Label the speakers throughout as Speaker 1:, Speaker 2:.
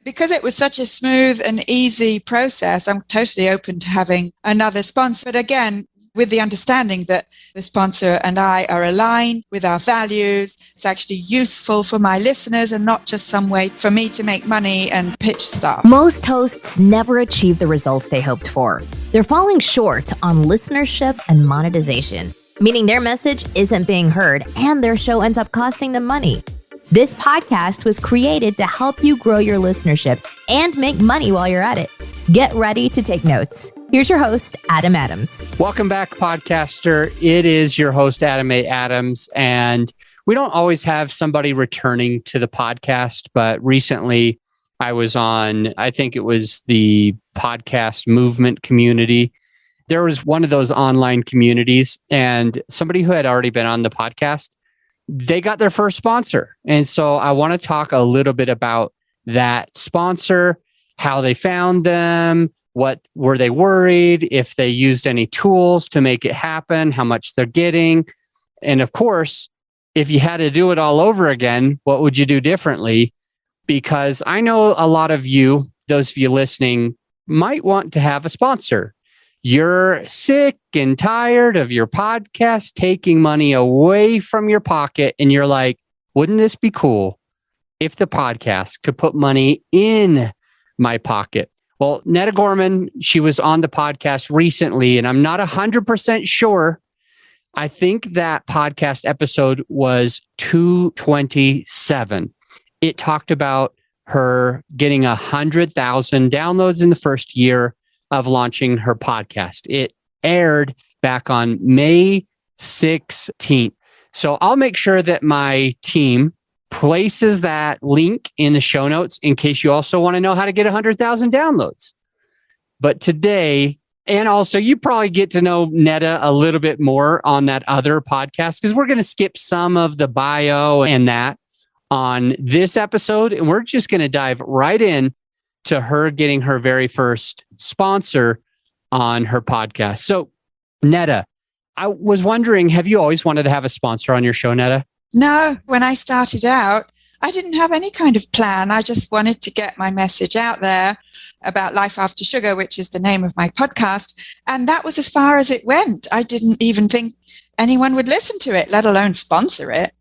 Speaker 1: because it was such a smooth and easy process, I'm totally open to having another sponsor. But again, with the understanding that the sponsor and I are aligned with our values, it's actually useful for my listeners and not just some way for me to make money and pitch stuff.
Speaker 2: Most hosts never achieve the results they hoped for. They're falling short on listenership and monetization, meaning their message isn't being heard and their show ends up costing them money. This podcast was created to help you grow your listenership and make money while you're at it. Get ready to take notes. Here's your host, Adam Adams.
Speaker 3: Welcome back, podcaster. It is your host, Adam A. Adams, and we don't always have somebody returning to the podcast, but recently I was on, I think it was the podcast movement community. There was one of those online communities, and somebody who had already been on the podcast, they got their first sponsor. And so I want to talk a little bit about that sponsor, how they found them, what were they worried, if they used any tools to make it happen, how much they're getting. And of course, if you had to do it all over again, what would you do differently? Because I know a lot of you, those of you listening, might want to have a sponsor. You're sick and tired of your podcast taking money away from your pocket. And you're like, wouldn't this be cool if the podcast could put money in my pocket? Well, Netta Gorman, she was on the podcast recently, and I'm not 100% sure. I think that podcast episode was 227. It talked about her getting 100,000 downloads in the first year of launching her podcast. It aired back on May 16th. So I'll make sure that my team places that link in the show notes in case you also want to know how to get 100,000 downloads. But today, and also you probably get to know Netta a little bit more on that other podcast, because we're going to skip some of the bio and that on this episode. And we're just going to dive right in to her getting her very first sponsor on her podcast. So Netta, I was wondering, have you always wanted to have a sponsor on your show, Netta?
Speaker 1: No, when I started out, I didn't have any kind of plan. I just wanted to get my message out there about Life After Sugar, which is the name of my podcast. And that was as far as it went. I didn't even think anyone would listen to it, let alone sponsor it.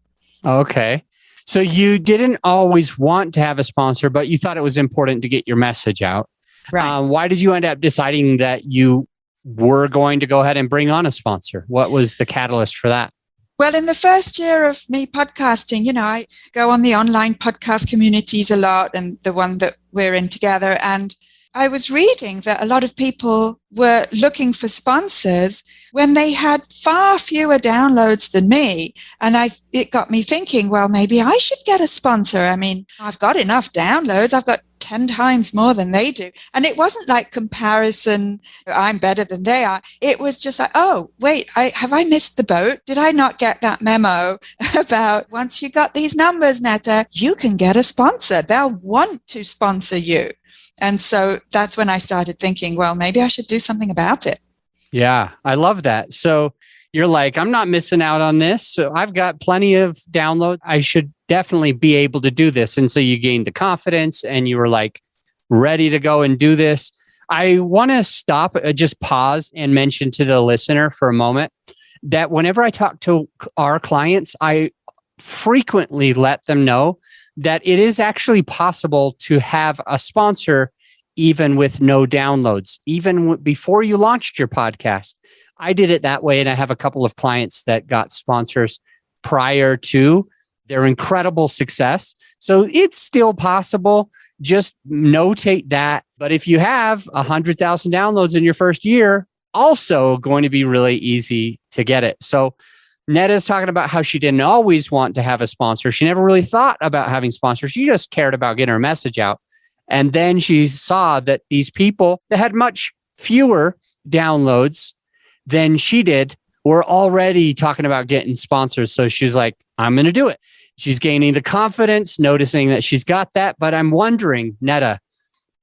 Speaker 3: Okay. So you didn't always want to have a sponsor, but you thought it was important to get your message out.
Speaker 1: Right.
Speaker 3: Why did you end up deciding that you were going to go ahead and bring on a sponsor? What was the catalyst for that?
Speaker 1: Well, in the first year of me podcasting, I go on the online podcast communities a lot, and the one that we're in together. And I was reading that a lot of people were looking for sponsors when they had far fewer downloads than me. And it got me thinking, well, maybe I should get a sponsor. I mean, I've got enough downloads. I've got 10 times more than they do. And it wasn't like comparison, I'm better than they are. It was just like, oh, wait, have I missed the boat? Did I not get that memo about once you got these numbers, Netta, you can get a sponsor. They'll want to sponsor you. And so that's when I started thinking, well, maybe I should do something about it.
Speaker 3: Yeah, I love that. So you're like, I'm not missing out on this. So I've got plenty of downloads. I should definitely be able to do this. And so you gained the confidence and you were like ready to go and do this. I want to stop, just pause and mention to the listener for a moment that whenever I talk to our clients, I frequently let them know that it is actually possible to have a sponsor even with no downloads, even before you launched your podcast. I did it that way, and I have a couple of clients that got sponsors prior to their incredible success. So it's still possible. Just notate that. But if you have 100,000 downloads in your first year, also going to be really easy to get it. So Netta's talking about how she didn't always want to have a sponsor. She never really thought about having sponsors. She just cared about getting her message out. And then she saw that these people that had much fewer downloads than she did were already talking about getting sponsors. So she's like, I'm going to do it. She's gaining the confidence, noticing that she's got that. But I'm wondering, Netta,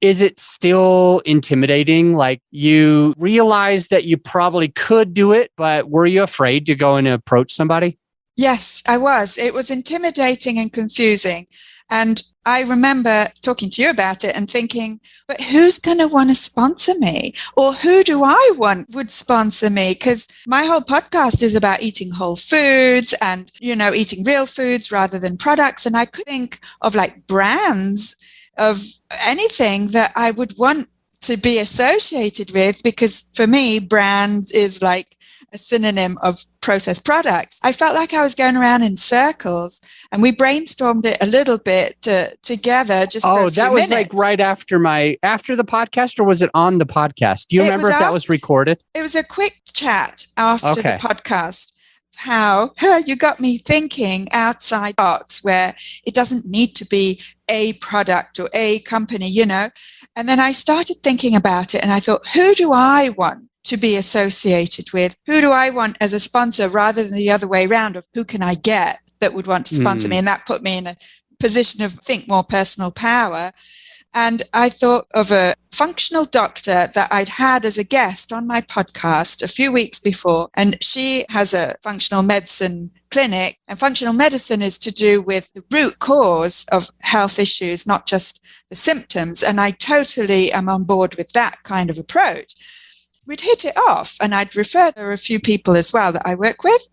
Speaker 3: is it still intimidating? Like, you realize that you probably could do it, but were you afraid to go and approach somebody?
Speaker 1: Yes, I was. It was intimidating and confusing. And I remember talking to you about it and thinking, but who's going to want to sponsor me? Or who do I want would sponsor me? Because my whole podcast is about eating whole foods and, eating real foods rather than products. And I could think of like brands of anything that I would want to be associated with, because for me, brand is like a synonym of processed products. I felt like I was going around in circles, and we brainstormed it a little bit together. Just for a few
Speaker 3: that was
Speaker 1: minutes.
Speaker 3: like right after the podcast, or was it on the podcast? Do you remember if that was recorded?
Speaker 1: It was a quick chat after the podcast. How you got me thinking outside the box, where it doesn't need to be a product or a company, And then I started thinking about it, and I thought, who do I want to be associated with? Who do I want as a sponsor, rather than the other way around of who can I get that would want to sponsor me? And that put me in a position of, more personal power. And I thought of a functional doctor that I'd had as a guest on my podcast a few weeks before. And she has a functional medicine clinic. And functional medicine is to do with the root cause of health issues, not just the symptoms. And I totally am on board with that kind of approach. We'd hit it off, and I'd referred to a few people as well that I work with.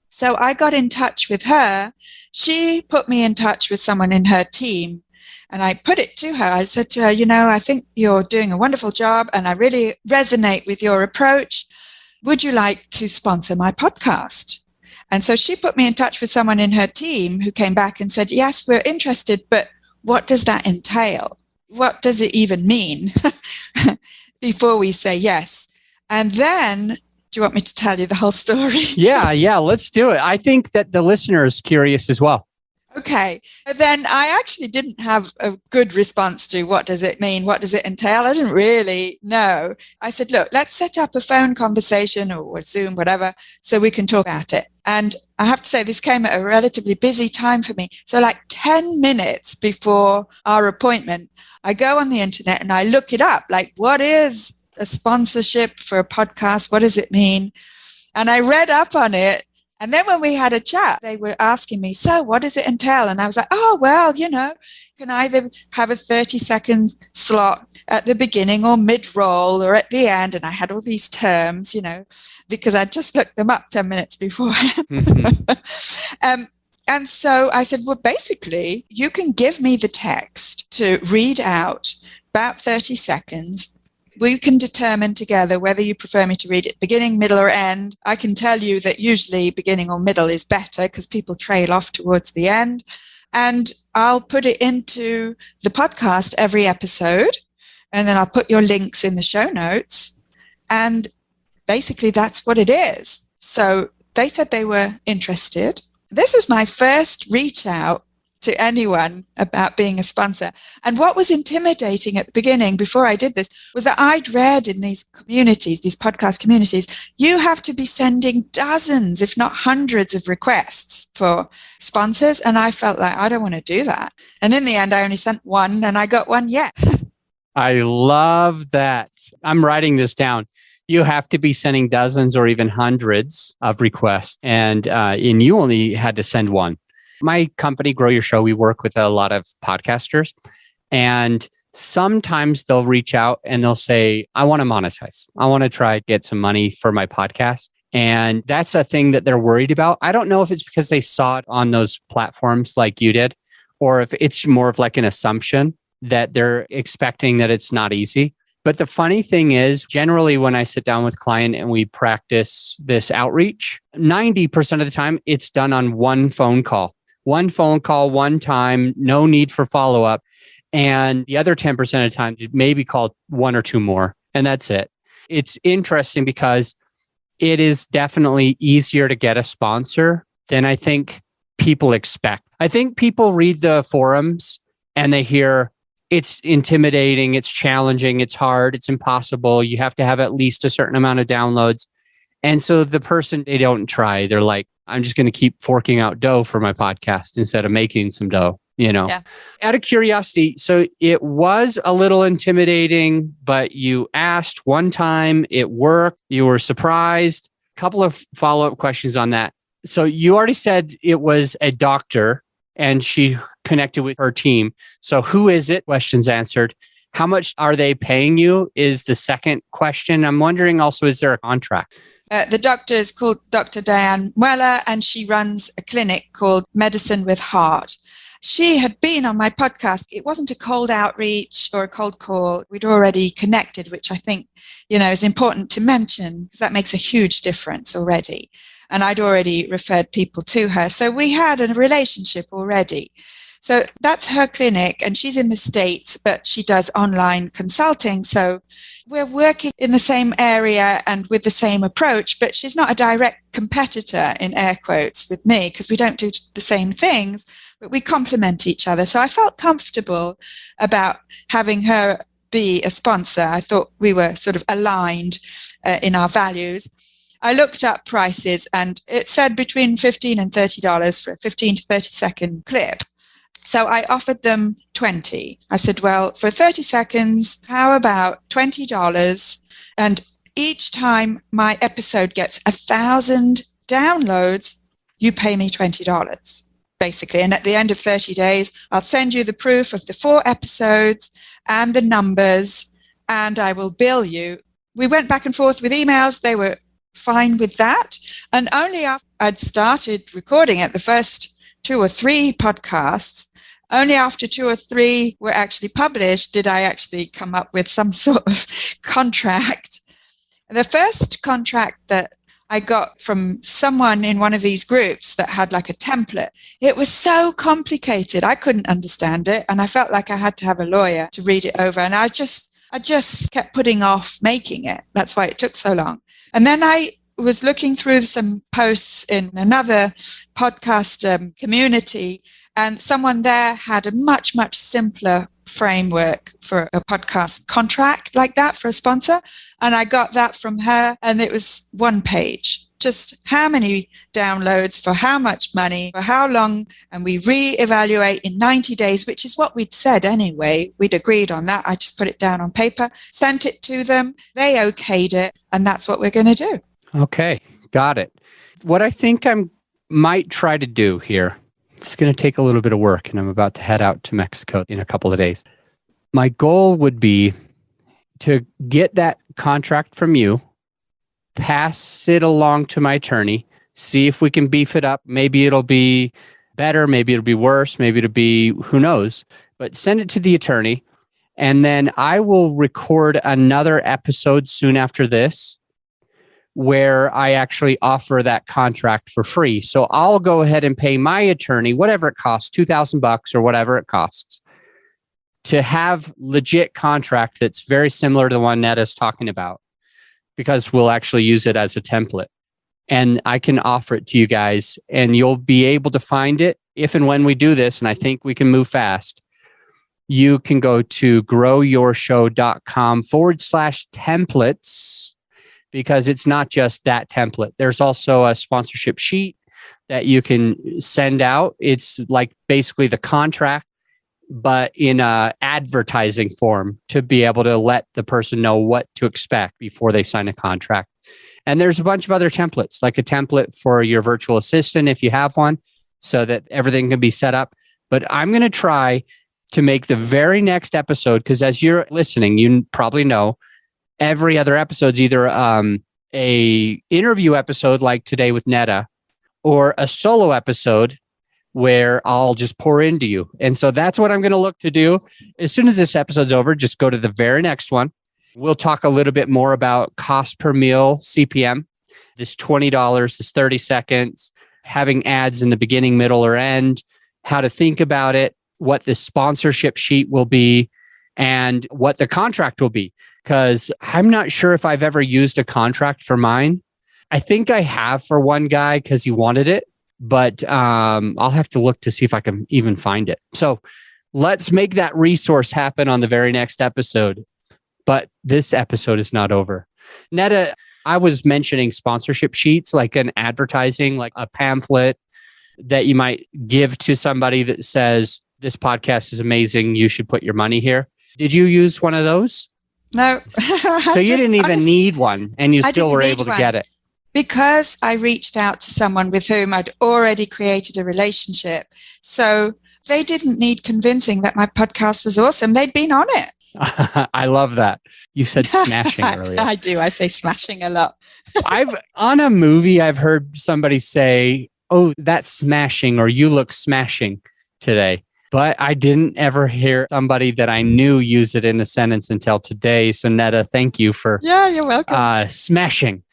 Speaker 1: So I got in touch with her. She put me in touch with someone in her team. And I put it to her. I said to her, I think you're doing a wonderful job, and I really resonate with your approach. Would you like to sponsor my podcast? And so she put me in touch with someone in her team who came back and said, yes, we're interested, but what does that entail? What does it even mean before we say yes? And then, do you want me to tell you the whole story?
Speaker 3: Yeah, let's do it. I think that the listener is curious as well.
Speaker 1: Okay. Then I actually didn't have a good response to what does it mean? What does it entail? I didn't really know. I said, look, let's set up a phone conversation or Zoom, whatever, so we can talk about it. And I have to say, this came at a relatively busy time for me. So like 10 minutes before our appointment, I go on the internet and I look it up. Like, what is a sponsorship for a podcast? What does it mean? And I read up on it. And then when we had a chat, they were asking me, so what does it entail? And I was like, oh, well, can either have a 30-second slot at the beginning or mid-roll or at the end. And I had all these terms, because I just looked them up 10 minutes before. And so I said, well, basically, you can give me the text to read out about 30 seconds. We can determine together whether you prefer me to read it beginning, middle, or end. I can tell you that usually beginning or middle is better because people trail off towards the end. And I'll put it into the podcast every episode. And then I'll put your links in the show notes. And basically, that's what it is. So they said they were interested. This was my first reach out to anyone about being a sponsor. And what was intimidating at the beginning, before I did this, was that I'd read in these communities, these podcast communities, you have to be sending dozens, if not hundreds of requests for sponsors. And I felt like I don't want to do that. And in the end, I only sent one, and I got one yet.
Speaker 3: I love that. I'm writing this down. You have to be sending dozens or even hundreds of requests. And you only had to send one. My company, Grow Your Show, we work with a lot of podcasters, and sometimes they'll reach out and they'll say, I want to monetize. I want to try to get some money for my podcast. And that's a thing that they're worried about. I don't know if it's because they saw it on those platforms like you did, or if it's more of like an assumption that they're expecting that it's not easy. But the funny thing is, generally, when I sit down with a client and we practice this outreach, 90% of the time, it's done on one phone call. One phone call, one time, no need for follow-up. And the other 10% of the time, maybe call one or two more. And that's it. It's interesting because it is definitely easier to get a sponsor than I think people expect. I think people read the forums and they hear it's intimidating, it's challenging, it's hard, it's impossible. You have to have at least a certain amount of downloads. And so the person, they don't try. They're like, I'm just going to keep forking out dough for my podcast instead of making some dough, Yeah. Out of curiosity, so it was a little intimidating, but you asked one time, it worked, you were surprised. A couple of follow-up questions on that. So you already said it was a doctor and she connected with her team. So who is it? Questions answered. How much are they paying you is the second question. I'm wondering also, is there a contract?
Speaker 1: The doctor is called Dr. Diane Weller, and she runs a clinic called Medicine with Heart. She had been on my podcast. It wasn't a cold outreach or a cold call. We'd already connected, which I think, is important to mention because that makes a huge difference already. And I'd already referred people to her. So we had a relationship already. So that's her clinic, and she's in the States, but she does online consulting. So we're working in the same area and with the same approach, but she's not a direct competitor, in air quotes, with me because we don't do the same things, but we complement each other. So I felt comfortable about having her be a sponsor. I thought we were sort of aligned in our values. I looked up prices and it said between $15 and $30 for a 15 to 30 second clip. So I offered them $20. I said, well, for 30 seconds, how about $20? And each time my episode gets 1,000 downloads, you pay me $20, basically. And at the end of 30 days, I'll send you the proof of the 4 episodes and the numbers, and I will bill you. We went back and forth with emails. They were fine with that. And only after I'd started recording it, the first 2 or 3 podcasts, only after 2 or 3 were actually published did I actually come up with some sort of contract. The first contract that I got from someone in one of these groups that had like a template, it was so complicated. I couldn't understand it. And I felt like I had to have a lawyer to read it over. And I just kept putting off making it. That's why it took so long. And then I was looking through some posts in another podcast community, and someone there had a much, much simpler framework for a podcast contract like that for a sponsor. And I got that from her, and it was 1 page. Just how many downloads for how much money, for how long, and we reevaluate in 90 days, which is what we'd said anyway. We'd agreed on that. I just put it down on paper, sent it to them. They okayed it, and that's what we're going to do.
Speaker 3: Okay, got it. What I think I might try to do here, it's going to take a little bit of work, and I'm about to head out to Mexico in a couple of days. My goal would be to get that contract from you, pass it along to my attorney, see if we can beef it up. Maybe it'll be better, maybe it'll be worse, maybe it'll be, who knows, but send it to the attorney. And then I will record another episode soon after this where I actually offer that contract for free. So I'll go ahead and pay my attorney, whatever it costs, $2,000 or whatever it costs, to have legit contract that's very similar to the one Netta's talking about, because we'll actually use it as a template. And I can offer it to you guys, and you'll be able to find it if and when we do this, and I think we can move fast. You can go to growyourshow.com/templates, because it's not just that template. There's also a sponsorship sheet that you can send out. It's like basically the contract, but in a advertising form to be able to let the person know what to expect before they sign a contract. And there's a bunch of other templates, like a template for your virtual assistant if you have one, so that everything can be set up. But I'm going to try to make the very next episode, because as you're listening, you probably know, every other episode's either a interview episode like today with Netta, or a solo episode where I'll just pour into you. And so that's what I'm going to look to do. As soon as this episode's over, just go to the very next one. We'll talk a little bit more about cost per meal, CPM, this $20, this 30 seconds, having ads in the beginning, middle, or end, how to think about it, what the sponsorship sheet will be, and what the contract will be. Because I'm not sure if I've ever used a contract for mine. I think I have for one guy because he wanted it, but I'll have to look to see if I can even find it. So let's make that resource happen on the very next episode. But this episode is not over. Netta, I was mentioning sponsorship sheets, like an advertising, like a pamphlet that you might give to somebody that says, this podcast is amazing, you should put your money here. Did you use one of those?
Speaker 1: No.
Speaker 3: So you didn't even need one, and you still were able to get it.
Speaker 1: Because I reached out to someone with whom I'd already created a relationship. So they didn't need convincing that my podcast was awesome. They'd been on it.
Speaker 3: I love that. You said smashing earlier.
Speaker 1: I do. I say smashing a lot.
Speaker 3: On a movie, I've heard somebody say, "Oh, that's smashing," or "You look smashing today." But I didn't ever hear somebody that I knew use it in a sentence until today. So Netta, thank you for
Speaker 1: you're welcome.
Speaker 3: Smashing.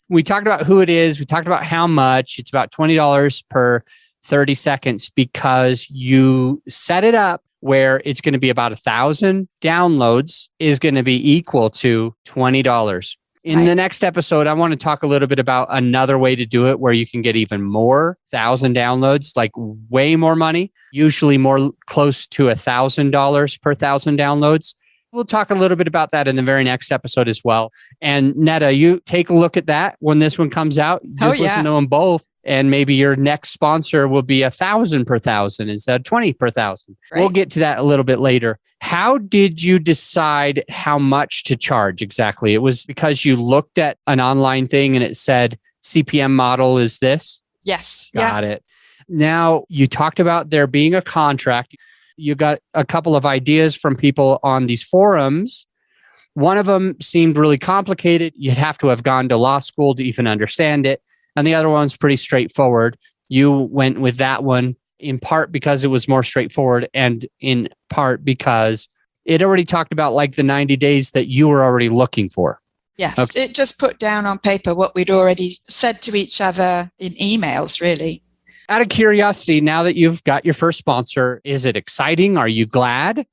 Speaker 3: We talked about who it is. We talked about how much. It's about $20 per 30 seconds because you set it up where it's going to be about 1,000 downloads is going to be equal to $20. In the next episode, I want to talk a little bit about another way to do it where you can get even more 1,000 downloads, like way more money, usually more close to $1,000 per 1,000 downloads. We'll talk a little bit about that in the very next episode as well. And Netta, you take a look at that when this one comes out. Just listen to them both. And maybe your next sponsor will be 1,000 per 1,000 instead of 20 per 1,000. Right. We'll get to that a little bit later. How did you decide how much to charge exactly? It was because you looked at an online thing and it said CPM model is this?
Speaker 1: Yes.
Speaker 3: Got it. Now, you talked about there being a contract. You got a couple of ideas from people on these forums. One of them seemed really complicated. You'd have to have gone to law school to even understand it. And the other one's pretty straightforward. You went with that one in part because it was more straightforward and in part because it already talked about like the 90 days that you were already looking for.
Speaker 1: Yes, okay. It just put down on paper what we'd already said to each other in emails, really.
Speaker 3: Out of curiosity, now that you've got your first sponsor, is it exciting? Are you glad?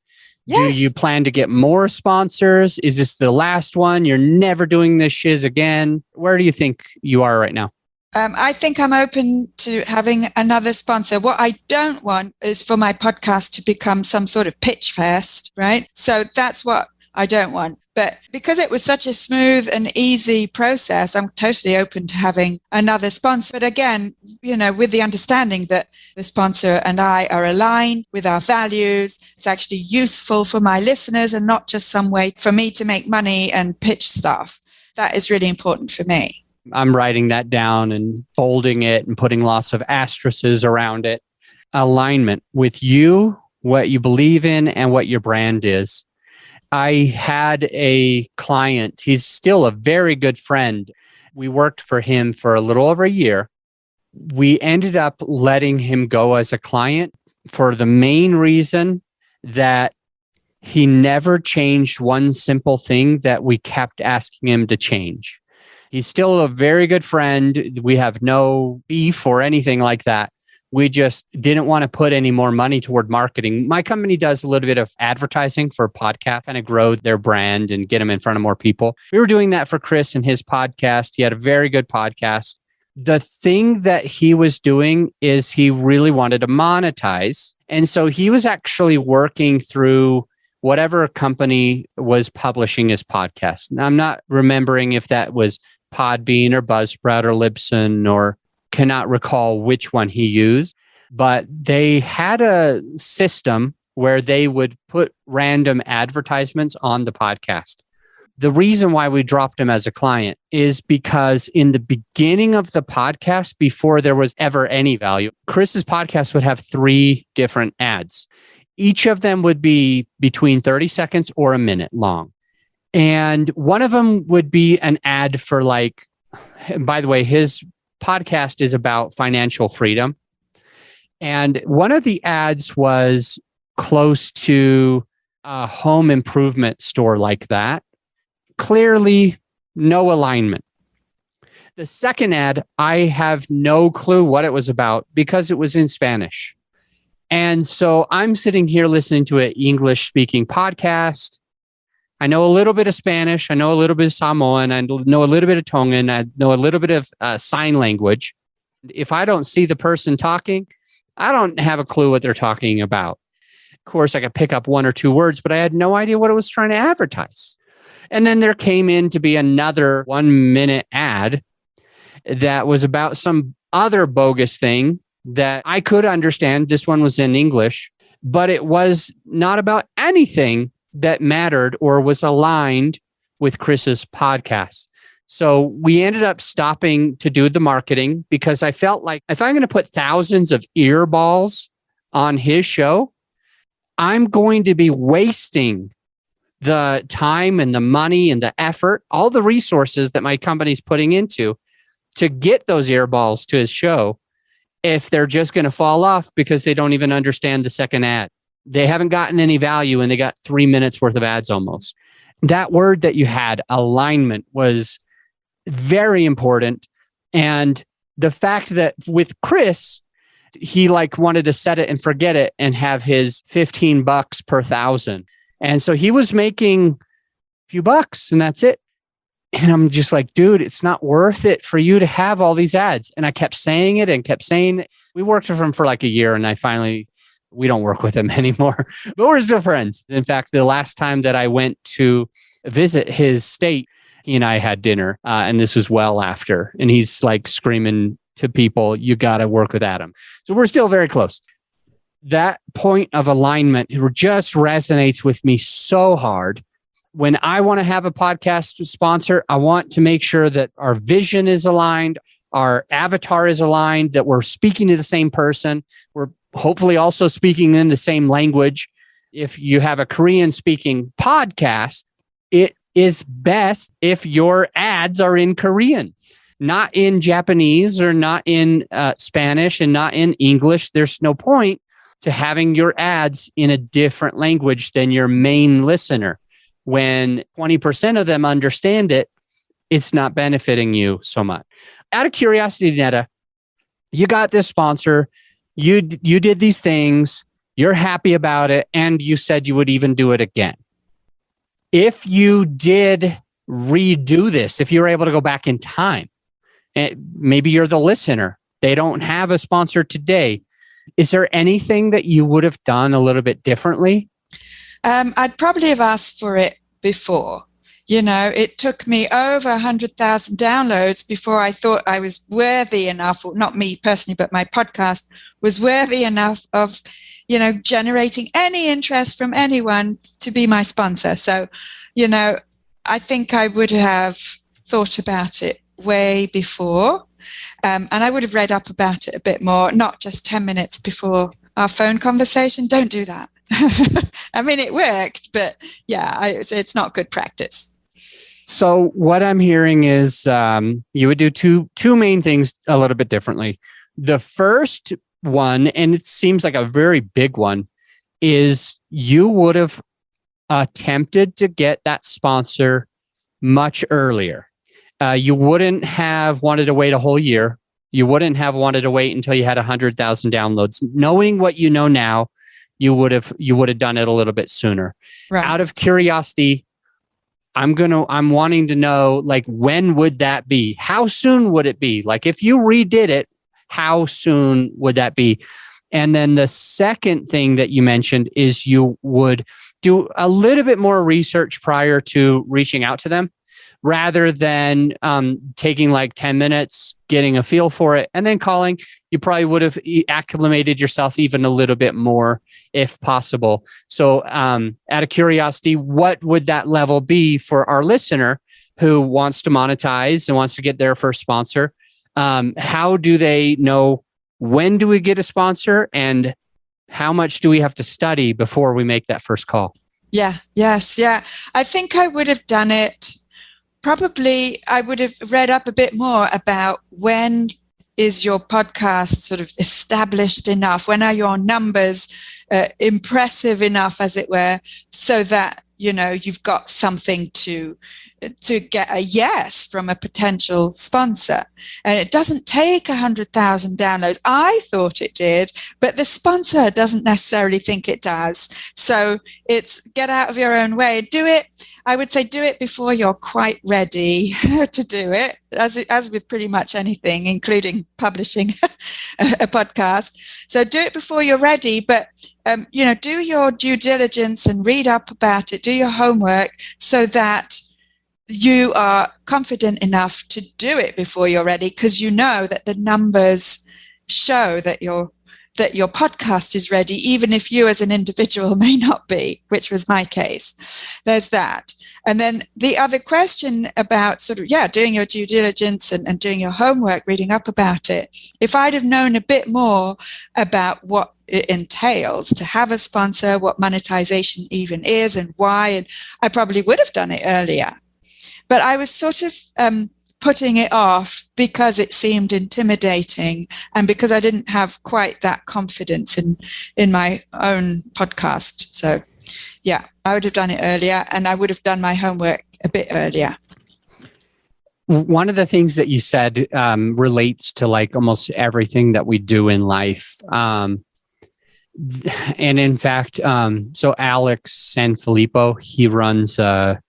Speaker 1: Yes.
Speaker 3: Do you plan to get more sponsors? Is this the last one? You're never doing this shiz again? Where do you think you are right now?
Speaker 1: I think I'm open to having another sponsor. What I don't want is for my podcast to become some sort of pitch fest, right? So that's what I don't want. But because it was such a smooth and easy process, I'm totally open to having another sponsor. But again, with the understanding that the sponsor and I are aligned with our values, it's actually useful for my listeners and not just some way for me to make money and pitch stuff. That is really important for me.
Speaker 3: I'm writing that down and bolding it and putting lots of asterisks around it. Alignment with you, what you believe in, and what your brand is. I had a client. He's still a very good friend. We worked for him for a little over a year. We ended up letting him go as a client for the main reason that he never changed one simple thing that we kept asking him to change. He's still a very good friend. We have no beef or anything like that. We just didn't want to put any more money toward marketing. My company does a little bit of advertising for podcasts, kind of grow their brand and get them in front of more people. We were doing that for Chris and his podcast. He had a very good podcast. The thing that he was doing is he really wanted to monetize. And so he was actually working through whatever company was publishing his podcast. Now, I'm not remembering if that was Podbean or Buzzsprout or Libsyn, or cannot recall which one he used, but they had a system where they would put random advertisements on the podcast. The reason why we dropped him as a client is because in the beginning of the podcast, before there was ever any value, Chris's podcast would have 3 different ads. Each of them would be between 30 seconds or a minute long. And one of them would be an ad for by the way, his podcast is about financial freedom. And one of the ads was close to a home improvement store like that. Clearly, no alignment. The second ad, I have no clue what it was about because it was in Spanish. And so I'm sitting here listening to an English-speaking podcast. I know a little bit of Spanish. I know a little bit of Samoan. I know a little bit of Tongan. I know a little bit of sign language. If I don't see the person talking, I don't have a clue what they're talking about. Of course, I could pick up 1 or 2 words, but I had no idea what it was trying to advertise. And then there came in to be another 1-minute ad that was about some other bogus thing that I could understand. This one was in English, but it was not about anything that mattered or was aligned with Chris's podcast. So we ended up stopping to do the marketing because I felt like if I'm going to put thousands of earballs on his show, I'm going to be wasting the time and the money and the effort, all the resources that my company's putting into to get those earballs to his show if they're just going to fall off because they don't even understand the second ad. They haven't gotten any value and they got 3 minutes worth of ads almost. That word that you had, alignment, was very important. And the fact that with Chris, he wanted to set it and forget it and have his $15 per 1,000. And so he was making a few bucks and that's it. And I'm just like, dude, it's not worth it for you to have all these ads. And I kept saying it and kept saying it. We worked with him for like a year and we don't work with him anymore, but we're still friends. In fact, the last time that I went to visit his state, he and I had dinner and this was well after. And he's like screaming to people, you got to work with Adam. So we're still very close. That point of alignment just resonates with me so hard. When I want to have a podcast sponsor, I want to make sure that our vision is aligned, our avatar is aligned, that we're speaking to the same person. We're hopefully also speaking in the same language. If you have a Korean speaking podcast, it is best if your ads are in Korean, not in Japanese or not in Spanish and not in English. There's no point to having your ads in a different language than your main listener. When 20% of them understand it, it's not benefiting you so much. Out of curiosity, Netta, you got this sponsor, you did these things, you're happy about it, and you said you would even do it again. If you did redo this, if you were able to go back in time, and maybe you're the listener, they don't have a sponsor today, is there anything that you would have done a little bit differently?
Speaker 1: I'd probably have asked for it before. It took me over 100,000 downloads before I thought I was worthy enough, or not me personally, but my podcast was worthy enough of, generating any interest from anyone to be my sponsor. So, I think I would have thought about it way before. And I would have read up about it a bit more, not just 10 minutes before our phone conversation. Don't do that. I mean, it worked, but yeah, it's not good practice.
Speaker 3: So what I'm hearing is you would do two main things a little bit differently. The first one, and it seems like a very big one, is you would have attempted to get that sponsor much earlier. You wouldn't have wanted to wait a whole year. You wouldn't have wanted to wait until you had 100,000 downloads. Knowing what you know now, you would have done it a little bit sooner. Right. Out of curiosity, I'm wanting to know, when would that be? How soon would it be? If you redid it, how soon would that be? And then the second thing that you mentioned is you would do a little bit more research prior to reaching out to them, rather than taking 10 minutes, getting a feel for it, and then calling. You probably would have acclimated yourself even a little bit more if possible. So out of curiosity, what would that level be for our listener who wants to monetize and wants to get their first sponsor? How do they know, when do we get a sponsor, and how much do we have to study before we make that first call?
Speaker 1: Yeah. I think I would have done it. Probably I would have read up a bit more about when is your podcast sort of established enough? When are your numbers impressive enough, as it were, so that, you've got something to get a yes from a potential sponsor. And it doesn't take 100,000 downloads. I thought it did, but the sponsor doesn't necessarily think it does. So it's get out of your own way. Do it. I would say do it before you're quite ready to do it, as with pretty much anything, including publishing a podcast. So do it before you're ready, but do your due diligence and read up about it, do your homework, so that you are confident enough to do it before you're ready, because you know that the numbers show that your podcast is ready, even if you as an individual may not be, which was my case. There's that. And then the other question about doing your due diligence and doing your homework, reading up about it. If I'd have known a bit more about what it entails to have a sponsor, what monetization even is and why. And I probably would have done it earlier, but I was sort of putting it off because it seemed intimidating and because I didn't have quite that confidence in my own podcast. So yeah, I would have done it earlier, and I would have done my homework a bit earlier.
Speaker 3: One of the things that you said relates to like almost everything that we do in life. And in fact, so Alex Sanfilippo, he runs a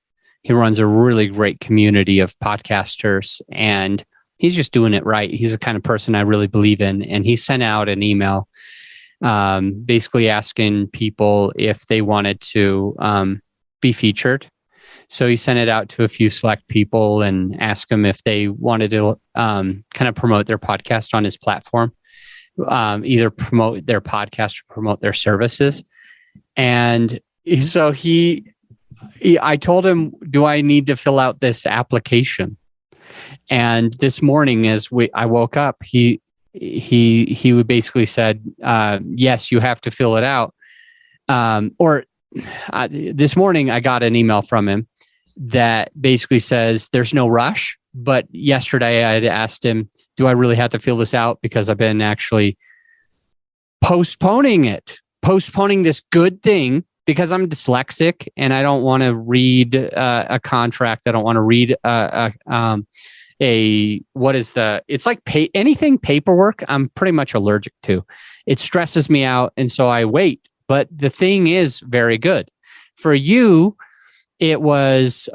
Speaker 3: really great community of podcasters, and he's just doing it right. He's the kind of person I really believe in. And he sent out an email basically asking people if they wanted to be featured. So he sent it out to a few select people and asked them if they wanted to kind of promote their podcast on his platform, either promote their podcast or promote their services. And so I told him, do I need to fill out this application? And this morning, as I woke up, he basically said, yes, you have to fill it out. This morning, I got an email from him that basically says there's no rush. But yesterday, I had asked him, do I really have to fill this out? Because I've been actually postponing this good thing, because I'm dyslexic and I don't want to read a contract. I don't want to read it's like anything paperwork. I'm pretty much allergic to. It stresses me out. And so I wait. But the thing is very good. For you, it was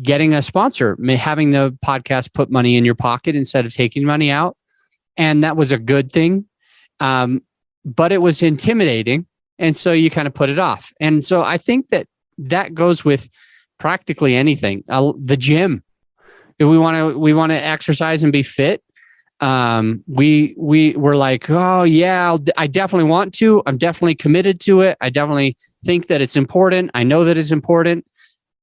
Speaker 3: getting a sponsor, having the podcast put money in your pocket instead of taking money out. And that was a good thing. But it was intimidating. And so you kind of put it off. And so I think that goes with practically anything. The gym. If we want to exercise and be fit, we're like, oh yeah, I definitely want to. I'm definitely committed to it. I definitely think that it's important. I know that it's important.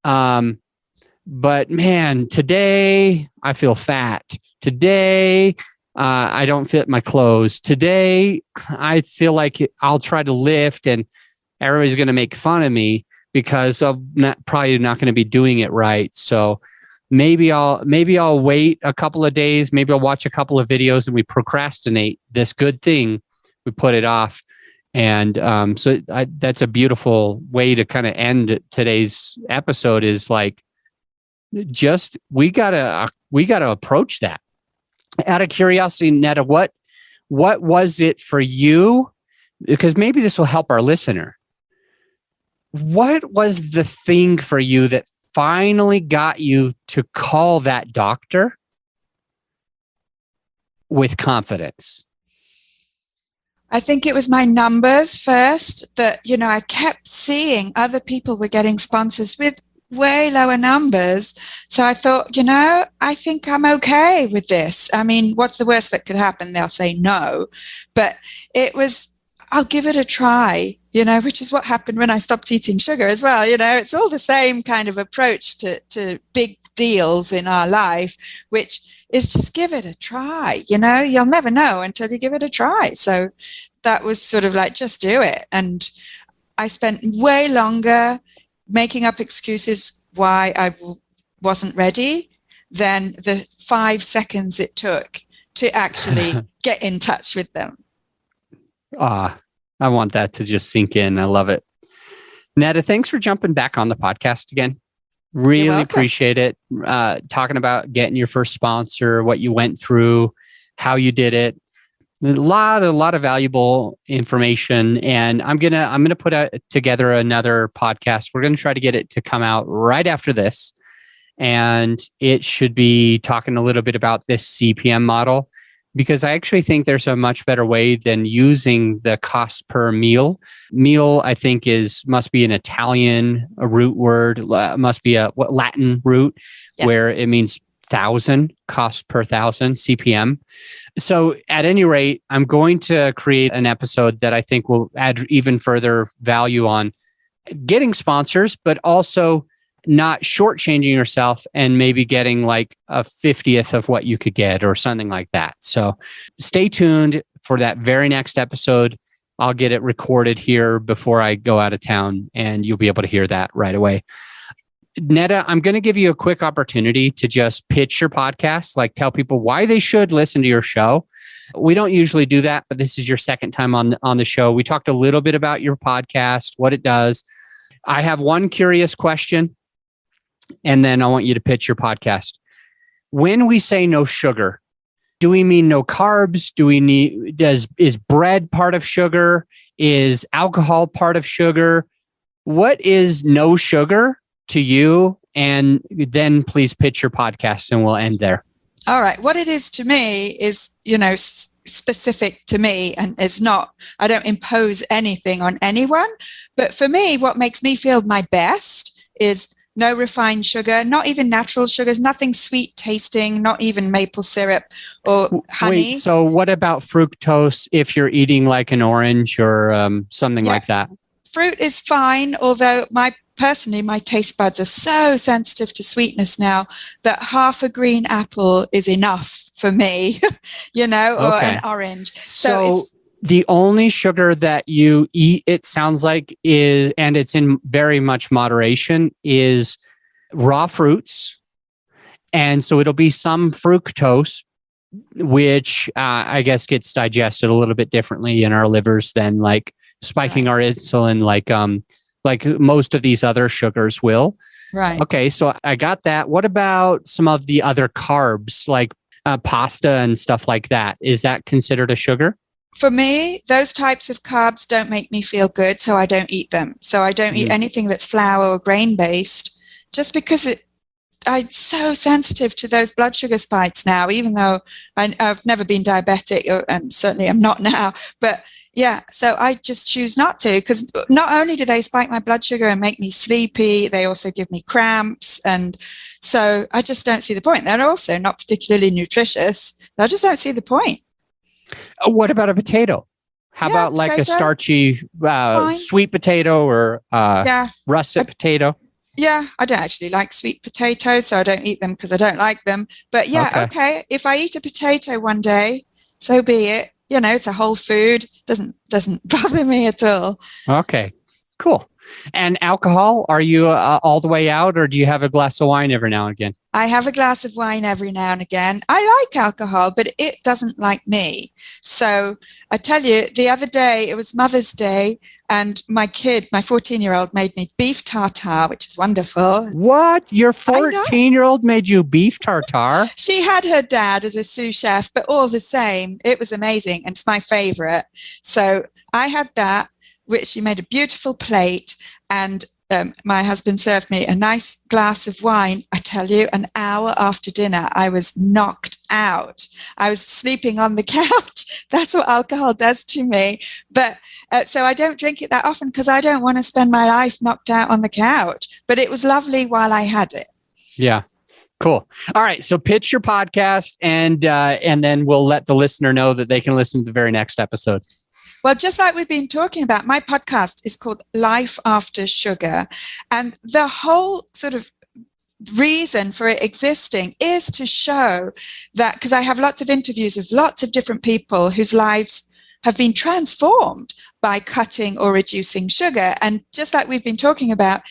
Speaker 3: But man, today I feel fat. Today I don't fit my clothes. Today I feel like I'll try to lift and everybody's going to make fun of me because I'm probably not going to be doing it right. So maybe I'll wait a couple of days. Maybe I'll watch a couple of videos and we procrastinate this good thing. We put it off. And that's a beautiful way to kind of end today's episode, is like, just, we gotta approach that. Out of curiosity, Netta, what was it for you? Because maybe this will help our listener. What was the thing for you that finally got you to call that doctor with confidence?
Speaker 1: I think it was my numbers first, that, I kept seeing other people were getting sponsors with way lower numbers. So I thought, I think I'm okay with this. I mean, what's the worst that could happen? They'll say no. But it was, I'll give it a try, which is what happened when I stopped eating sugar as well. It's all the same kind of approach to big deals in our life, which is just give it a try. You'll never know until you give it a try. So that was sort of like, just do it. And I spent way longer making up excuses why I wasn't ready than the 5 seconds it took to actually get in touch with them.
Speaker 3: I want that to just sink in. I love it. Netta, thanks for jumping back on the podcast again. Really appreciate it. Talking about getting your first sponsor, what you went through, how you did it. A lot of valuable information, and I'm gonna put together another podcast. We're gonna try to get it to come out right after this, and it should be talking a little bit about this CPM model, because I actually think there's a much better way than using the cost per meal. Meal, I think, must be an Italian root word, must be a Latin root, yes, where it means 1,000, cost per 1,000, CPM. So at any rate, I'm going to create an episode that I think will add even further value on getting sponsors, but also not shortchanging yourself and maybe getting like a 50th of what you could get or something like that. So stay tuned for that very next episode. I'll get it recorded here before I go out of town, and you'll be able to hear that right away. Netta, I'm going to give you a quick opportunity to just pitch your podcast, like tell people why they should listen to your show. We don't usually do that, but this is your second time on the show. We talked a little bit about your podcast, what it does. I have one curious question, and then I want you to pitch your podcast. When we say no sugar, do we mean no carbs? Is bread part of sugar? Is alcohol part of sugar? What is no sugar to you? And then please pitch your podcast and we'll end there.
Speaker 1: All right. What it is to me is, specific to me, and it's not, I don't impose anything on anyone. But for me, what makes me feel my best is no refined sugar, not even natural sugars, nothing sweet tasting, not even maple syrup or honey.
Speaker 3: Wait, so what about fructose if you're eating like an orange or something like that?
Speaker 1: Fruit is fine, although personally, my taste buds are so sensitive to sweetness now that half a green apple is enough for me, or an orange. So it's
Speaker 3: the only sugar that you eat, it sounds like, is, and it's in very much moderation, is raw fruits. And so it'll be some fructose, which I guess gets digested a little bit differently in our livers than like spiking our insulin, like most of these other sugars will.
Speaker 1: Right.
Speaker 3: Okay, so I got that. What about some of the other carbs, like pasta and stuff like that? Is that considered a sugar?
Speaker 1: For me, those types of carbs don't make me feel good, so I don't eat them. So I don't eat anything that's flour or grain-based, just because I'm so sensitive to those blood sugar spikes now, even though I've never been diabetic, and certainly I'm not now. But yeah, so I just choose not to, because not only do they spike my blood sugar and make me sleepy, they also give me cramps. And so I just don't see the point. They're also not particularly nutritious. I just don't see the point.
Speaker 3: What about a potato? How about like a starchy sweet potato or russet potato?
Speaker 1: Yeah, I don't actually like sweet potatoes, so I don't eat them because I don't like them. But okay. If I eat a potato one day, so be it. It's a whole food. Doesn't bother me at all. Okay,
Speaker 3: cool. And alcohol, are you all the way out, or do you have a glass of wine every now and again?
Speaker 1: I have a glass of wine every now and again. I like alcohol, but it doesn't like me. So I tell you, the other day, it was Mother's Day, and my 14-year-old made me beef tartare, which is wonderful.
Speaker 3: What? Your 14-year-old made you beef tartare?
Speaker 1: She had her dad as a sous chef, but all the same, it was amazing, and it's my favorite. So I had that, which she made a beautiful plate, and my husband served me a nice glass of wine. I tell you, an hour after dinner, I was knocked out. I was sleeping on the couch. That's what alcohol does to me. But so I don't drink it that often because I don't want to spend my life knocked out on the couch. But it was lovely while I had it.
Speaker 3: Yeah. Cool. All right. So pitch your podcast, and then we'll let the listener know that they can listen to the very next episode.
Speaker 1: Well, just like we've been talking about, my podcast is called Life After Sugar. And the whole sort of reason for it existing is to show that, because I have lots of interviews of lots of different people whose lives have been transformed by cutting or reducing sugar. And just like we've been talking about,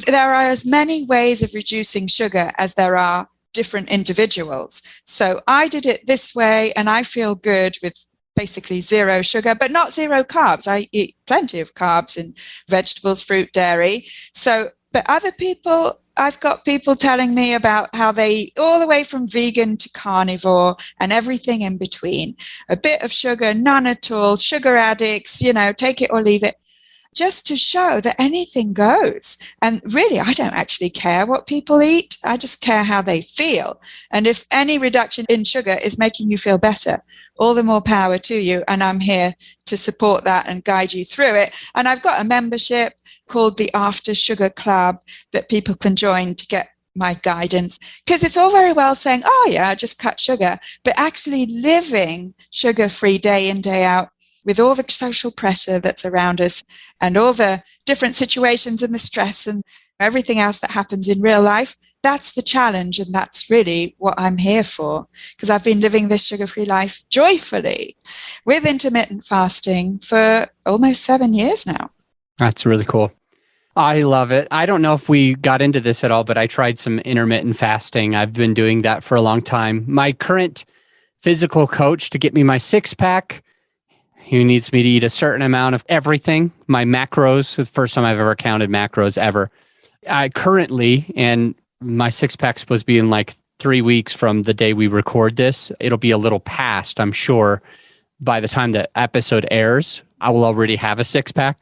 Speaker 1: there are as many ways of reducing sugar as there are different individuals. So I did it this way, and I feel good with basically zero sugar, but not zero carbs. I eat plenty of carbs in vegetables, fruit, dairy. So, but other people, I've got people telling me about how they eat all the way from vegan to carnivore and everything in between. A bit of sugar, none at all, sugar addicts, take it or leave it. Just to show that anything goes. And really, I don't actually care what people eat. I just care how they feel. And if any reduction in sugar is making you feel better, all the more power to you. And I'm here to support that and guide you through it. And I've got a membership called the After Sugar Club that people can join to get my guidance. Because it's all very well saying, oh yeah, just cut sugar, but actually living sugar-free day in, day out, with all the social pressure that's around us and all the different situations and the stress and everything else that happens in real life, that's the challenge. And that's really what I'm here for, because I've been living this sugar-free life joyfully with intermittent fasting for almost 7 years now.
Speaker 3: That's really cool. I love it. I don't know if we got into this at all, but I tried some intermittent fasting. I've been doing that for a long time. My current physical coach, to get me my 6-pack, he needs me to eat a certain amount of everything. My macros, the first time I've ever counted macros ever. I currently, and my 6-pack's supposed to be in like 3 weeks from the day we record this. It'll be a little past, I'm sure. By the time the episode airs, I will already have a 6-pack.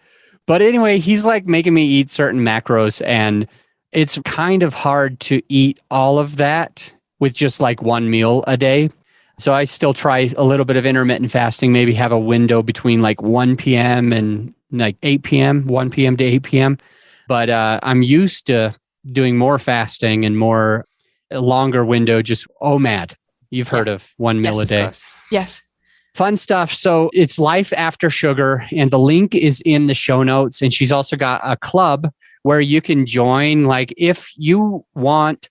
Speaker 3: But anyway, he's like making me eat certain macros, and it's kind of hard to eat all of that with just like one meal a day. So I still try a little bit of intermittent fasting, maybe have a window between like 1 p.m. and like 8 p.m., 1 p.m. to 8 p.m. But I'm used to doing more fasting and more longer window, just OMAD. You've heard of one meal a day.
Speaker 1: Of course. Yes.
Speaker 3: Fun stuff. So it's Life After Sugar, and the link is in the show notes. And she's also got a club where you can join. Like if you want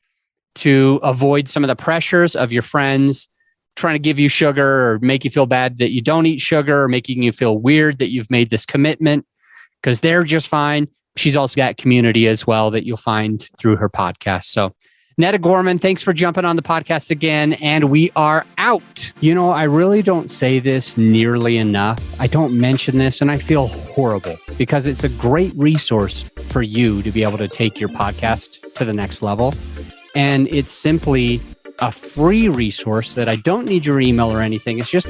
Speaker 3: to avoid some of the pressures of your friends trying to give you sugar or make you feel bad that you don't eat sugar, or making you feel weird that you've made this commitment because they're just fine. She's also got community as well that you'll find through her podcast. So Netta Gorman, thanks for jumping on the podcast again. And we are out. You know, I really don't say this nearly enough. I don't mention this, and I feel horrible because it's a great resource for you to be able to take your podcast to the next level. And it's simply a free resource that I don't need your email or anything. It's just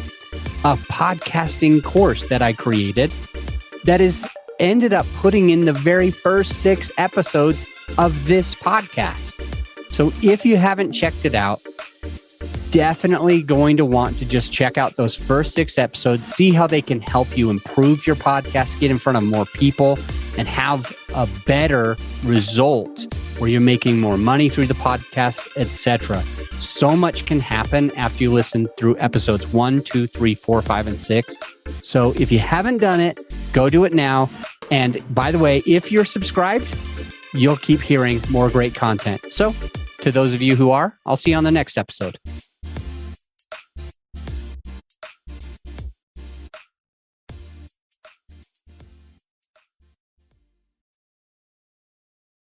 Speaker 3: a podcasting course that I created that is ended up putting in the very first 6 episodes of this podcast. So if you haven't checked it out, definitely going to want to just check out those first 6 episodes, see how they can help you improve your podcast, get in front of more people, and have a better result where you're making more money through the podcast, etc. So much can happen after you listen through episodes 1, 2, 3, 4, 5, and 6. So if you haven't done it, go do it now. And by the way, if you're subscribed, you'll keep hearing more great content. So to those of you who are, I'll see you on the next episode.